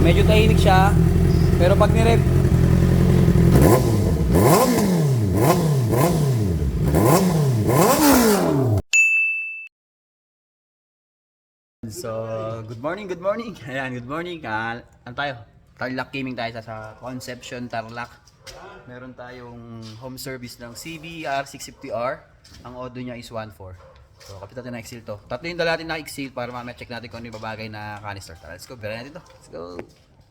medyo tahimik siya, pero pag ni-rev, so good morning, good morning. Ayan, good morning. Ano tayo? Tarlac Gaming tayo sa Concepcion Tarlac. Meron tayong home service ng CBR 650R. Ang odo niya is 1.4. So kapit natin na exhale to. Tatlo yung dala natin na exhale para mamaya check natin kung ano yung babagay na canister. Tara, let's go, bira natin to. Let's go.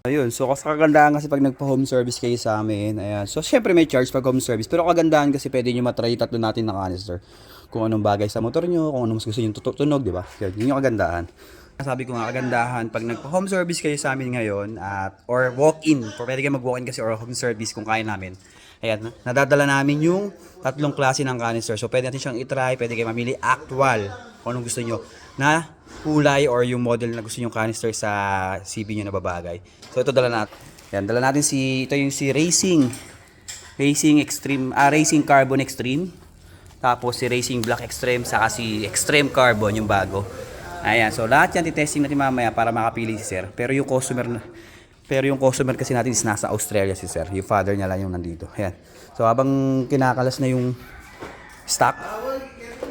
Ayun, so kagandahan kasi pag nagpa-home service kayo sa amin, ayan. So syempre may charge pag home service, pero kagandahan kasi pwede nyo matry tatlo natin na canister. Kung anong bagay sa motor nyo, kung anong mas gusto nyo tunog, di ba? Yun yung kagandahan. Sabi ko nga, kagandahan pag nagpa-home service kayo sa amin ngayon at or walk-in, pwede kayo mag-walk-in kasi or home service kung kaya namin. Ayan, nadadala namin yung tatlong klase ng canister. So pwede natin siyang i-try, pwede kayo mamili actual kung anong gusto nyo na kulay or yung model na gusto nyo canister sa CB nyo na babagay. So ito dala natin. Ayan, dala natin ito yung si Racing Extreme, Racing Carbon Extreme. Tapos si Racing Black Extreme, saka si Extreme Carbon yung bago. Ayan, so lahat yan titesting natin mamaya para makapili si sir. Pero yung customer kasi natin is nasa Australia si sir. Yung father niya lang yung nandito. Ayan. So habang kinakalas na yung stock,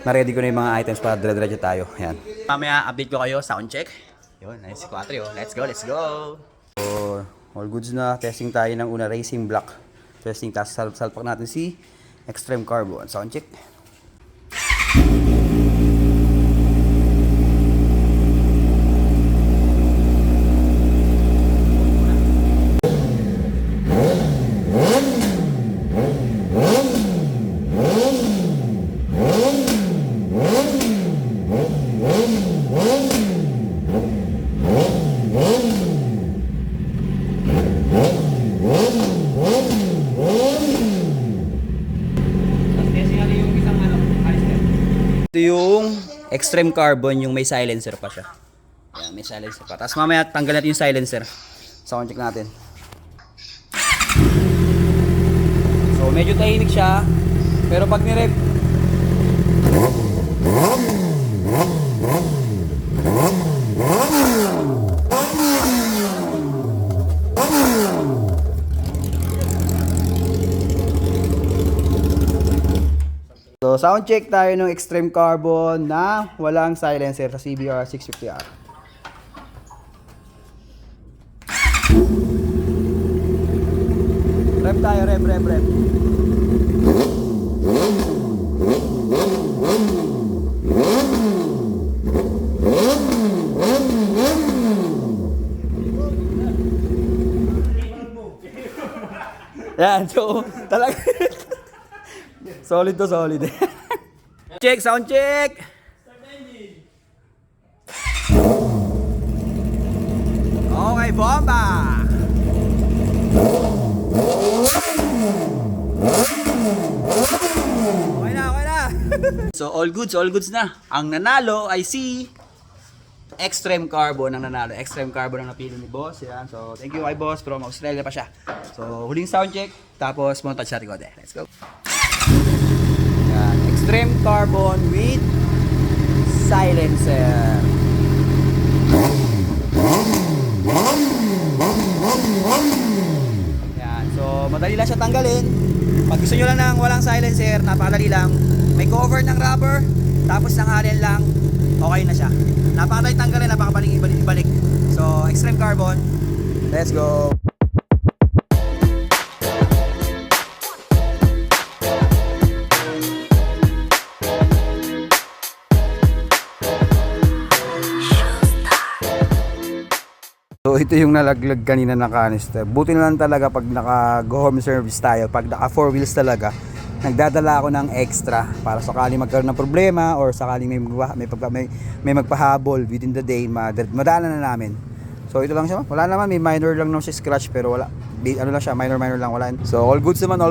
na-ready ko na yung mga items para dire-diretso tayo. Ayan. Mamaya update ko kayo, sound check. Yun, nice 4 oh. Let's go, let's go. So, all goods na. Testing tayo ng una, Racing Black. Testing, tapos salpak natin si Extreme Carbon. Sound check. Ito yung Extreme Carbon, yung may silencer pa siya. Ayan, may silencer pa. Tapos mamaya tanggal natin yung silencer. Sound check natin. So medyo tahimik siya, pero pag ni-rev, so sound check tayo ng Extreme Carbon na walang silencer sa CBR 650R. Rev tayo, rev. Yan, so talaga solid to solid. Check, sound check. Okay, bomba. Okay na. So all goods na. Ang nanalo ay si Extreme Carbon ang nanalo. Extreme Carbon ang napili ni boss. Yan. So thank you kay boss, from Australia pa siya. So huling sound check, tapos montage natin ko. Let's go. Yan. Extreme Carbon with silencer. Yan. So madali lang siya tanggalin. Pag gusto nyo lang ng walang silencer, napakadali lang. May cover ng rubber, tapos ng allen lang, okay na siya. Napakadali tanggalin, napakabalik ibalik. So Extreme Carbon, let's go. So ito yung nalaglag kanina na canister. Buti na lang talaga pag naka-home service tayo, pag naka 4 wheels talaga, nagdadala ako ng extra para sakaling magkaroon ng problema or sakaling may magpahabol within the day, madaanan na namin. So ito lang siya. Wala naman, may minor lang siya scratch, pero wala. Ano lang siya, minor lang, wala. So all goods naman.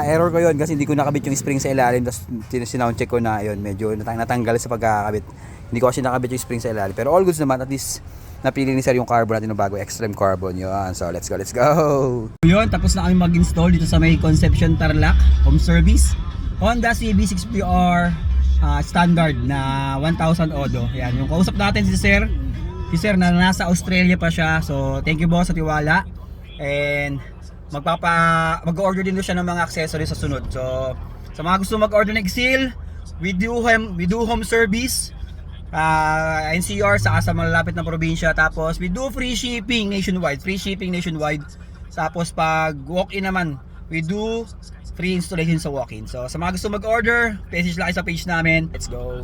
Error ko yun kasi hindi ko nakabit yung spring sa ilalim, tapos sinound check ko na yun, medyo natanggal sa pagkakabit. Hindi ko kasi nakabit yung spring sa ilalim, pero all goods naman. At least napili ni sir yung carbon natin na bago, Extreme Carbon yun. So let's go. Yun, tapos na kami mag-install dito sa may Concepcion Tarlac home service. Honda CB650R standard na 1000 odo. Yan, yung kausap natin si sir, si sir na nasa Australia pa siya. So thank you boss sa tiwala. And mag-order din siya ng mga accessories sa sunod. So sa mga gusto mag-order ng Exil, we do home service. NCR sa malapit na probinsya. Tapos we do free shipping nationwide. Tapos pag walk-in naman, we do free installation sa walk-in. So sa mga gusto mag-order, message lang kayo sa page namin. Let's go.